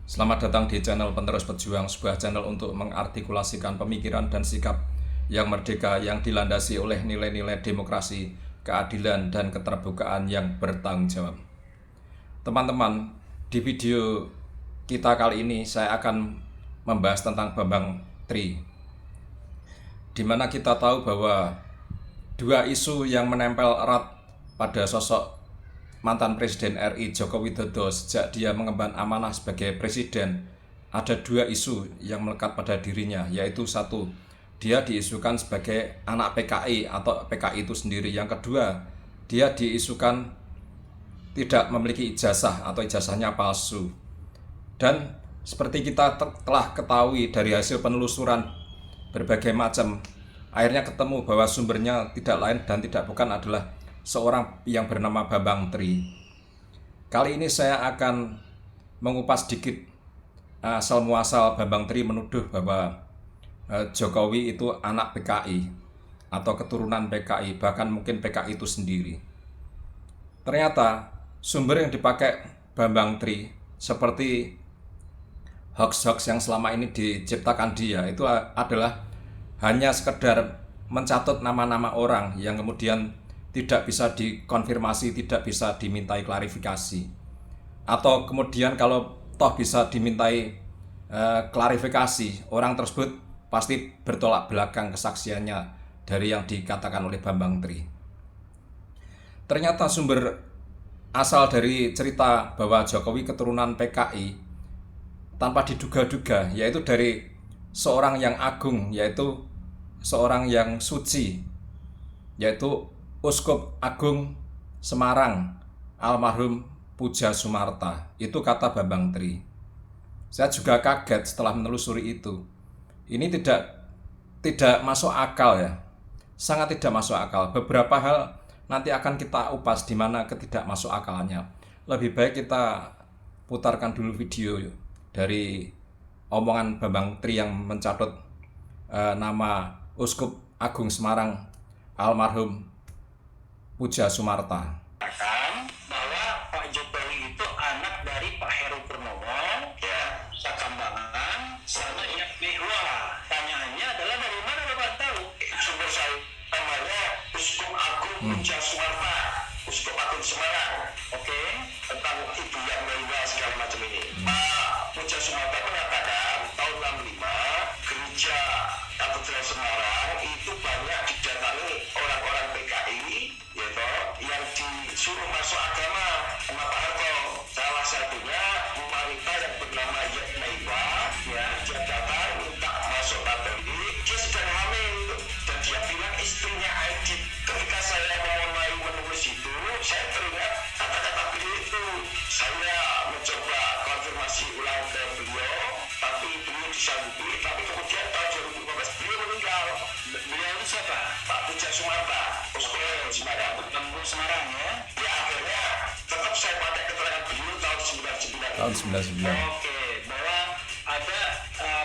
Selamat datang di channel Penerus Pejuang, sebuah channel untuk mengartikulasikan pemikiran dan sikap yang merdeka yang dilandasi oleh nilai-nilai demokrasi, keadilan, dan keterbukaan yang bertanggung jawab. Teman-teman, di video kita kali ini saya akan membahas tentang Bambang Tri, di mana kita tahu bahwa dua isu yang menempel erat pada sosok mantan Presiden RI Joko Widodo sejak dia mengemban amanah sebagai presiden. Ada dua isu yang melekat pada dirinya, yaitu satu, dia diisukan sebagai anak PKI atau PKI itu sendiri. Yang kedua, dia diisukan tidak memiliki ijazah atau ijazahnya palsu. Dan seperti kita telah ketahui dari hasil penelusuran berbagai macam, akhirnya ketemu bahwa sumbernya tidak lain dan tidak bukan adalah seorang yang bernama Bambang Tri. Kali ini saya akan mengupas sedikit asal muasal Bambang Tri menuduh bahwa Jokowi itu anak PKI atau keturunan PKI, bahkan mungkin PKI itu sendiri. Ternyata sumber yang dipakai Bambang Tri seperti hoax-hoax yang selama ini diciptakan dia itu adalah hanya sekedar mencatut nama-nama orang yang kemudian tidak bisa dikonfirmasi, tidak bisa dimintai klarifikasi. Atau kemudian kalau toh bisa dimintai klarifikasi, orang tersebut pasti bertolak belakang kesaksiannya dari yang dikatakan oleh Bambang Tri. Ternyata sumber asal dari cerita bahwa Jokowi keturunan PKI tanpa diduga-duga, yaitu dari seorang yang agung, yaitu seorang yang suci, yaitu Uskup Agung Semarang almarhum Puja Sumarta. Itu kata Bambang Tri. Saya juga kaget setelah menelusuri itu. Ini tidak masuk akal ya. Sangat tidak masuk akal. Beberapa hal nanti akan kita upas di mana ketidak masuk akalnya. Lebih baik kita putarkan dulu video dari omongan Bambang Tri yang mencatut nama Uskup Agung Semarang almarhum Puja Sumarta. Bahwa Pak Jokowi itu anak dari Pak Heru Purnomo, ya, Sakambangan, sama Iyak Mehwa. Tanyaannya adalah dari mana Bapak tahu? Sumber saya namanya Uskup Agung Puja Sumarta, Uskup Agung Semarang. Oke, tentang Ibu Iyak Mehwa segala macam ini. Pak Puja Sumarta mengatakan tahun 65 gereja Katedral Semarang itu banyak didatangi orang-orang PKI yang disuruh masuk agama sama Pak Harto. Salah satunya wanita yang bernama Iyak Mehwa, ya, dia datang minta masuk Katolik. Dia sedang hamil dan dia bilang istrinya Aidit. Ketika saya mulai menulis itu, saya teringat kata-kata beliau itu. Saya mencoba konfirmasi ulang ke beliau, tapi beliau disanggupi. Tapi kemudian tahun 2015 beliau meninggal. Beliau itu siapa? Pak Puja Sumarta, Uskup Semarang. Semarang ya. Ya, akhirnya tetap saya pakai keterangan beliau tahun 99. Tahun 99. Oke, bahwa ada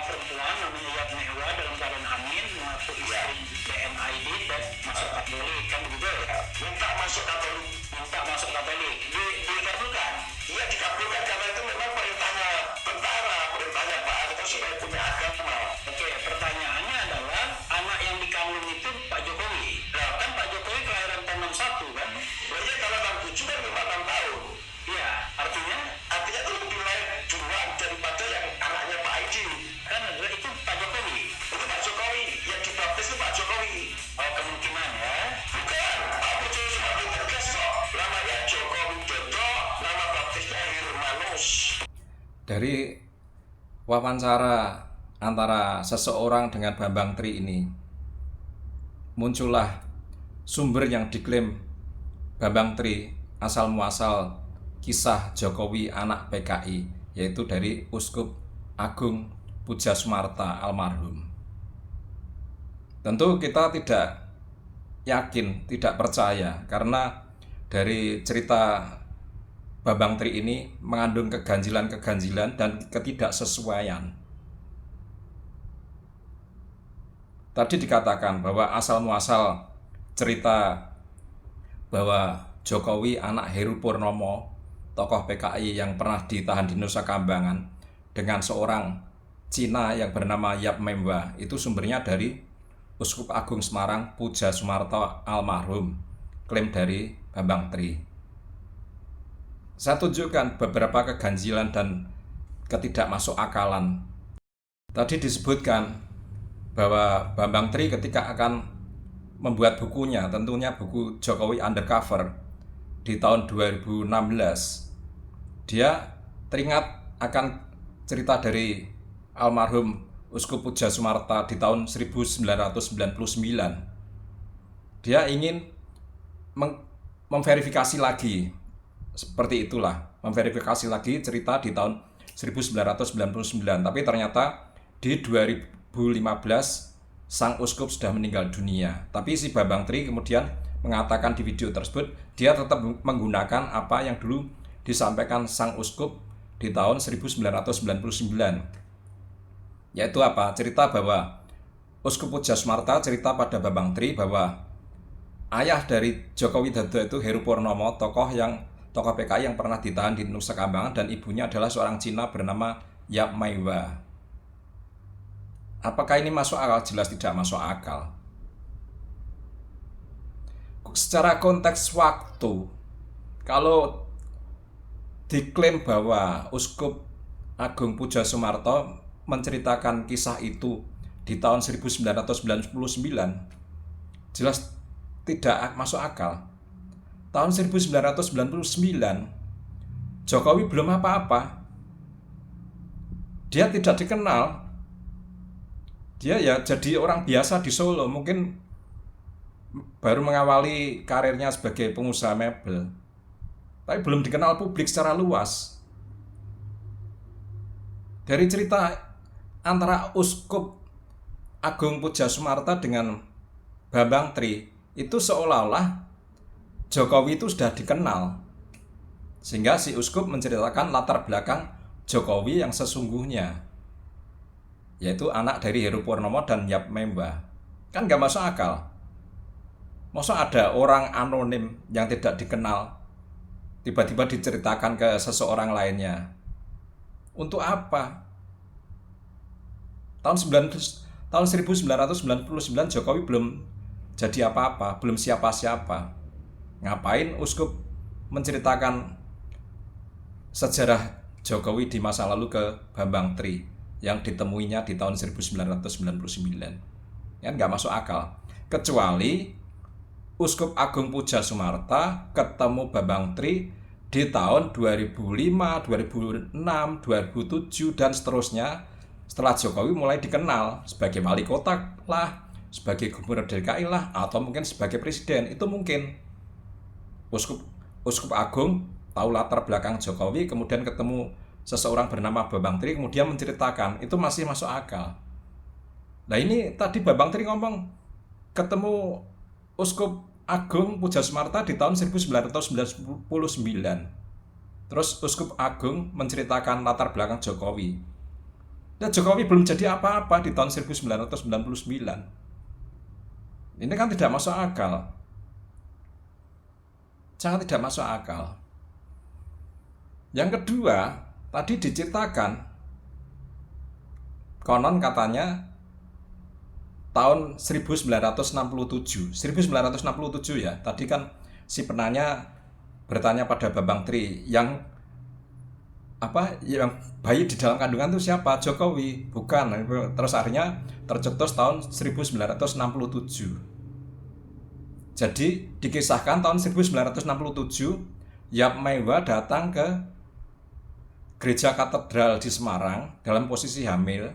perempuan namanya Iyak Mehwa dalam keadaan hamil mengaku istri BMID dan masuk Katolik, kan begitu ya? Minta masuk Katolik. Dikabulkan? Iya, dikabulkan karena itu memang perintahnya tentara, perintahnya Pak Harto supaya punya agama. Oke, pertanyaannya adalah anak yang dikandung itu Pak Jokowi. Nah, kan Pak Jokowi kelahiran tahun 61 kan? Oh iya, kalau 67 kan 5 tahun. Iya, artinya itu lebih baik duluan daripada yang anaknya Pak Aidi. Kan adalah itu Pak Jokowi. Itu Pak Jokowi, yang dibaptis itu Pak Jokowi. Oh, kemungkinan ya. Bukan, Pak Puja Sumarta tegas kok. Namanya Joko Widodo, nama baptisnya Hermanus. Dari wawancara antara seseorang dengan Bambang Tri ini, muncullah sumber yang diklaim Bambang Tri asal muasal kisah Jokowi anak PKI, yaitu dari Uskup Agung Puja Sumarta almarhum. Tentu kita tidak yakin, tidak percaya, karena dari cerita Bambang Tri ini mengandung keganjilan-keganjilan dan ketidaksesuaian. Tadi dikatakan bahwa asal muasal cerita bahwa Jokowi anak Heru Purnomo, tokoh PKI yang pernah ditahan di Nusa Kambangan, dengan seorang Cina yang bernama Yap Memba. Itu sumbernya dari Uskup Agung Semarang Puja Sumarto almarhum, klaim dari Bambang Tri. Saya tunjukkan beberapa keganjilan dan ketidakmasuk akalan. Tadi disebutkan bahwa Bambang Tri ketika akan membuat bukunya, tentunya buku Jokowi Undercover di tahun 2016, dia teringat akan cerita dari almarhum Uskup Puja Sumarta di tahun 1999. Dia ingin memverifikasi lagi, seperti itulah, memverifikasi lagi cerita di tahun 1999. Tapi ternyata di 2015 sang uskup sudah meninggal dunia. Tapi si Bambang Tri kemudian mengatakan di video tersebut dia tetap menggunakan apa yang dulu disampaikan sang uskup di tahun 1999. Yaitu apa? Cerita bahwa Uskup Puja Sumarta cerita pada Bambang Tri bahwa ayah dari Joko Widodo itu Heru Purnomo, tokoh PKI yang pernah ditahan di Nusa Kambangan, dan ibunya adalah seorang Cina bernama Yap Meiwa. Apakah ini masuk akal? Jelas tidak masuk akal. Secara konteks waktu, kalau diklaim bahwa Uskup Agung Puja Sumarto menceritakan kisah itu di tahun 1999, jelas tidak masuk akal. Tahun 1999 Jokowi belum apa-apa, dia tidak dikenal, dia ya jadi orang biasa di Solo, mungkin baru mengawali karirnya sebagai pengusaha mebel, tapi belum dikenal publik secara luas. Dari cerita antara Uskup Agung Puja Sumarta dengan Bambang Tri, itu seolah-olah Jokowi itu sudah dikenal, sehingga si uskup menceritakan latar belakang Jokowi yang sesungguhnya, yaitu anak dari Heru Purnomo dan Yap Memba. Kan gak masuk akal. Masa ada orang anonim yang tidak dikenal tiba-tiba diceritakan ke seseorang lainnya? Untuk apa? Tahun 1999 Jokowi belum jadi apa-apa, belum siapa-siapa. Ngapain uskup menceritakan sejarah Jokowi di masa lalu ke Bambang Tri yang ditemuinya di tahun 1999? Kan nggak masuk akal. Kecuali Uskup Agung Puja Sumarta ketemu Bambang Tri di tahun 2005, 2006, 2007, dan seterusnya, setelah Jokowi mulai dikenal sebagai wali kota lah, sebagai gubernur DKI lah, atau mungkin sebagai presiden. Itu mungkin Uskup Agung tahu latar belakang Jokowi, kemudian ketemu seseorang bernama Bambang Tri, kemudian menceritakan, itu masih masuk akal. Nah ini tadi Bambang Tri ngomong ketemu Uskup Agung Puja Sumarta di tahun 1999. Terus Uskup Agung menceritakan latar belakang Jokowi. Dan Jokowi belum jadi apa-apa di tahun 1999. Ini kan tidak masuk akal. Sangat tidak masuk akal. Yang kedua, tadi diceritakan, konon katanya tahun 1967 ya. Tadi kan si penanya bertanya pada Bambang Tri, yang bayi di dalam kandungan itu siapa? Jokowi. Bukan. Terus akhirnya tercetus tahun 1967. Jadi dikisahkan tahun 1967 Yap Meiwa datang ke gereja katedral di Semarang dalam posisi hamil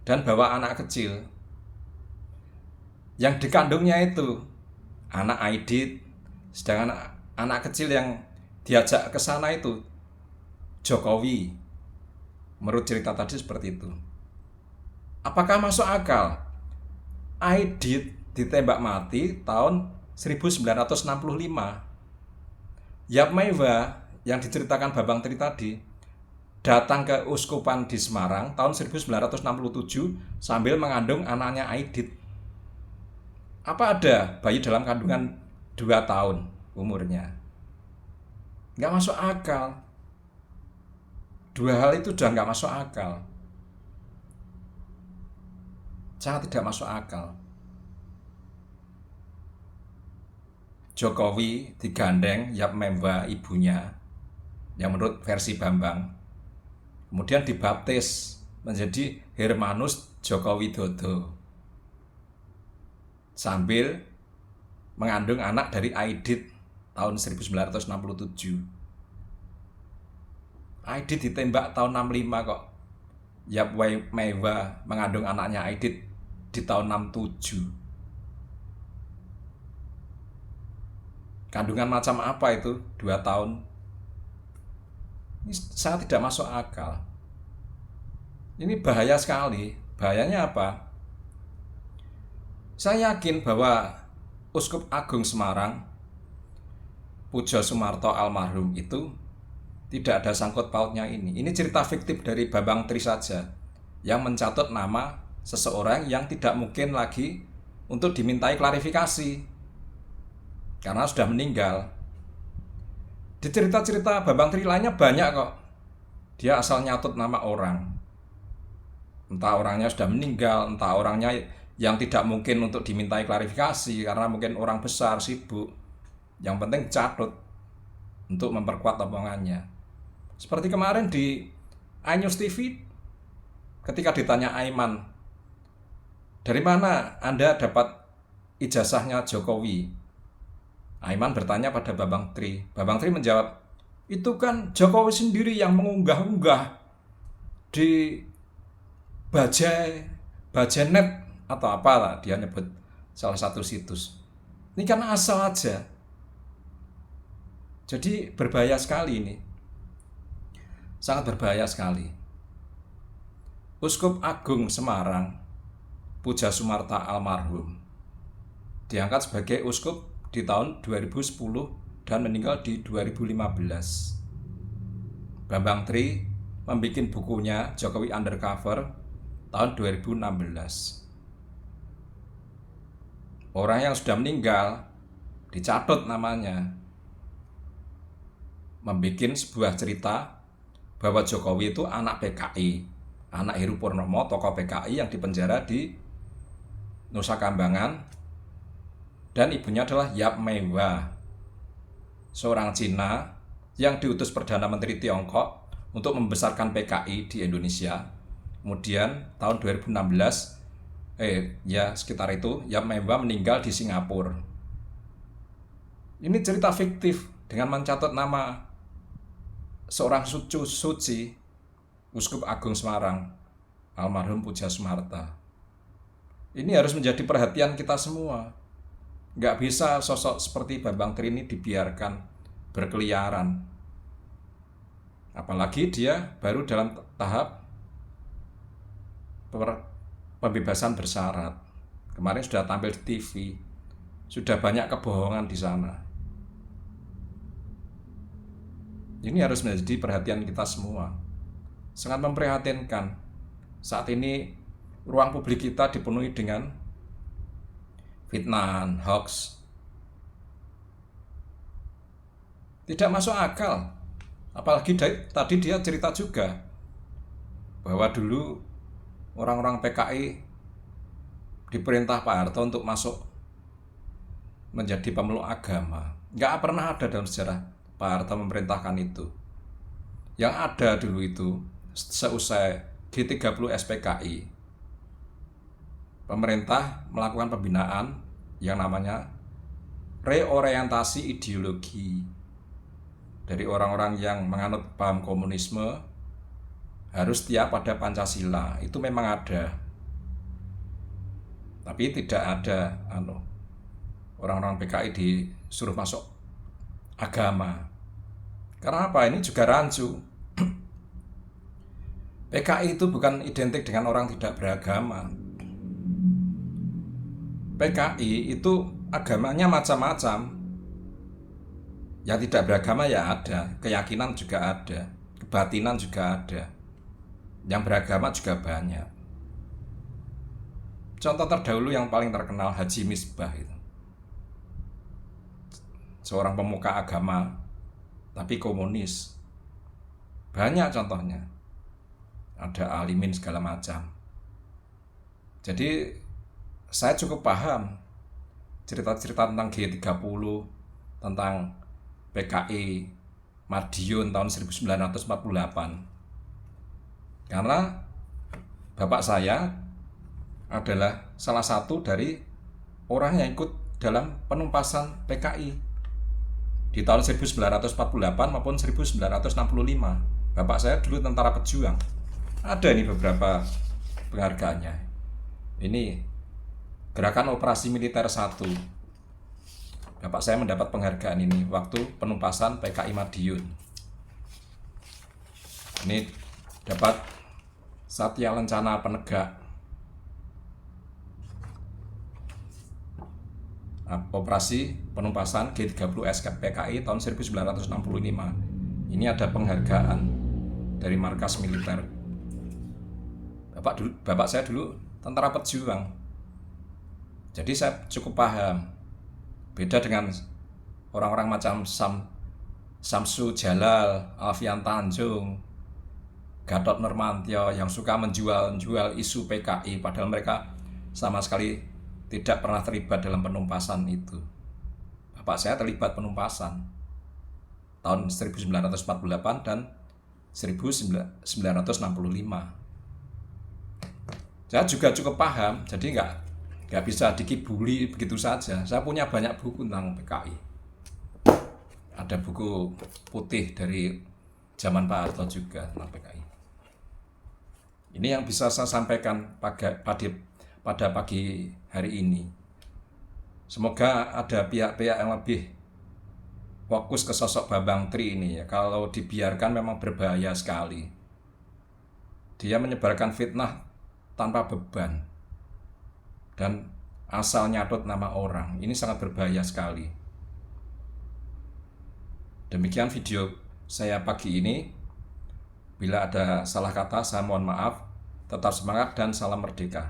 dan bawa anak kecil. Yang dikandungnya itu anak Aidit, sedangkan anak kecil yang diajak ke sana itu Jokowi. Menurut cerita tadi seperti itu. Apakah masuk akal? Aidit ditembak mati tahun 1965. Yap Meiwa yang diceritakan Bambang Tri tadi datang ke uskupan di Semarang tahun 1967 sambil mengandung anaknya Aidit. Apa ada bayi dalam kandungan 2 tahun umurnya? Nggak masuk akal. Dua hal itu udah nggak masuk akal. Sangat tidak masuk akal. Jokowi digandeng Yap Memba ibunya, yang menurut versi Bambang, kemudian dibaptis menjadi Hermanus Joko Widodo sambil mengandung anak dari Aidit tahun 1967. Aidit ditembak tahun 65 kok. Yap Meiwa mengandung anaknya Aidit di tahun 67. Kandungan macam apa itu? 2 tahun. Ini sangat tidak masuk akal. Ini bahaya sekali. Bahayanya apa? Saya yakin bahwa Uskup Agung Semarang, Pujo Sumarto almarhum itu tidak ada sangkut pautnya ini. Ini cerita fiktif dari Bambang Tri saja, yang mencatut nama seseorang yang tidak mungkin lagi untuk dimintai klarifikasi karena sudah meninggal. Di cerita-cerita Bambang Tri lainnya banyak kok. Dia asal nyatut nama orang. Entah orangnya sudah meninggal, entah orangnya yang tidak mungkin untuk dimintai klarifikasi karena mungkin orang besar, sibuk. Yang penting catut untuk memperkuat omongannya. Seperti kemarin di iNews TV, ketika ditanya Aiman, dari mana Anda dapat ijazahnya Jokowi? Aiman bertanya pada Bambang Tri. Bambang Tri menjawab, itu kan Jokowi sendiri yang mengunggah-unggah di Bajanet atau apalah dia nyebut salah satu situs. Ini kan asal aja. Jadi berbahaya sekali ini. Sangat berbahaya sekali. Uskup Agung Semarang, Puja Sumarta almarhum, diangkat sebagai uskup di tahun 2010 dan meninggal di 2015. Bambang Tri membuat bukunya Jokowi Undercover tahun 2016. Orang yang sudah meninggal dicatut namanya, membuat sebuah cerita bahwa Jokowi itu anak PKI, anak Heru Purnomo, tokoh PKI yang dipenjara di Nusa Kambangan, dan ibunya adalah Yap Meiwa, seorang Cina yang diutus Perdana Menteri Tiongkok untuk membesarkan PKI di Indonesia. Kemudian tahun 2016, sekitar itu, Yap Meiwa meninggal di Singapura. Ini cerita fiktif dengan mencatut nama seorang suci, Uskup Agung Semarang, almarhum Puja Sumarta. Ini harus menjadi perhatian kita semua. Nggak bisa sosok seperti Bambang Tri ini dibiarkan berkeliaran. Apalagi dia baru dalam tahap pembebasan bersyarat. Kemarin sudah tampil di TV, sudah banyak kebohongan di sana. Ini harus menjadi perhatian kita semua. Sangat memprihatinkan. Saat ini ruang publik kita dipenuhi dengan fitnah, hoax. Tidak masuk akal. Apalagi tadi dia cerita juga bahwa dulu orang-orang PKI diperintah Pak Harto untuk masuk menjadi pemeluk agama. Nggak pernah ada dalam sejarah Pak Harto memerintahkan itu. Yang ada dulu itu seusai G30 SPKI, pemerintah melakukan pembinaan yang namanya reorientasi ideologi dari orang-orang yang menganut paham komunisme harus setia pada Pancasila. Itu memang ada, tapi tidak ada orang-orang PKI disuruh masuk agama. Karena apa? Ini juga rancu. PKI itu bukan identik dengan orang tidak beragama. PKI itu agamanya macam-macam. Yang tidak beragama ya ada, keyakinan juga ada, kebatinan juga ada. Yang beragama juga banyak. Contoh terdahulu yang paling terkenal Haji Misbah itu. Seorang pemuka agama tapi komunis, Banyak contohnya. Ada alimin segala macam. Jadi saya cukup paham cerita-cerita tentang G30, tentang PKI Madiun tahun 1948. Karena bapak saya adalah salah satu dari orang yang ikut dalam penumpasan PKI di tahun 1948 maupun 1965. Bapak saya dulu tentara pejuang. Ada ini beberapa penghargaannya. Ini Gerakan Operasi Militer 1. Bapak saya mendapat penghargaan ini waktu penumpasan PKI Madiun. Ini dapat Satya Lencana Penegak Operasi Penumpasan G30S PKI tahun 1965. Ini ada penghargaan dari markas militer. Bapak saya dulu tentara pejuang. Jadi saya cukup paham. Beda dengan orang-orang macam Samsu Jalal, Alfian Tanjung, Gatot Nurmantio yang suka menjual isu PKI padahal mereka sama sekali tidak pernah terlibat dalam penumpasan itu. Bapak saya terlibat penumpasan tahun 1948 dan 1965. Saya juga cukup paham, jadi nggak bisa dikibuli begitu saja. Saya punya banyak buku tentang PKI. Ada buku putih dari zaman Pak Harto juga tentang PKI. Ini yang bisa saya sampaikan pada pagi hari ini. Semoga ada pihak-pihak yang lebih fokus ke sosok Bambang Tri ini ya. Kalau dibiarkan memang berbahaya sekali. Dia menyebarkan fitnah tanpa beban dan asal nyatut nama orang. Ini sangat berbahaya sekali. Demikian video saya pagi ini. Bila ada salah kata saya mohon maaf. Tetap semangat dan salam merdeka.